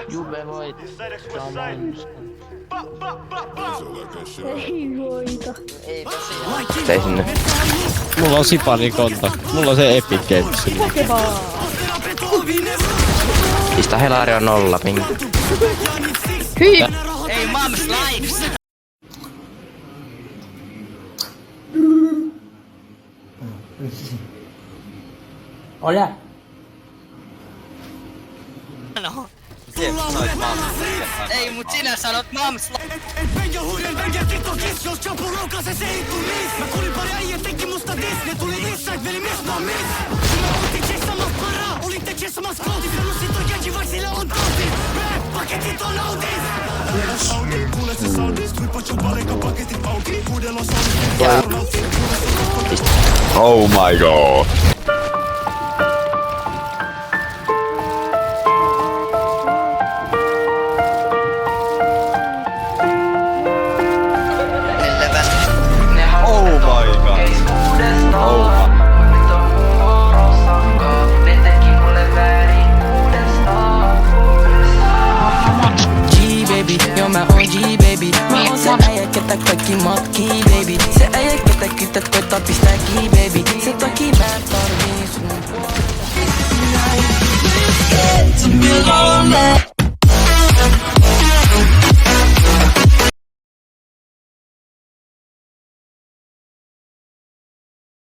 Juve voittaa mainostan. Ei voita. Tei sinne. Mulla on Sipani konta. Mulla on se Epic Games. Lähde vaan. Pistä Helari on 0 ping. Hyi! Hey, mom's lives! Olha! No. Ei, mut sinä sanot mom's lives! Oh my god. Oh my god. Oh my. G-baby, you're my own G-baby. Mä oon se äijä, ketä kaikki matkii, baby. Se äijä, ketä kytät koittaa pistää baby. Se toki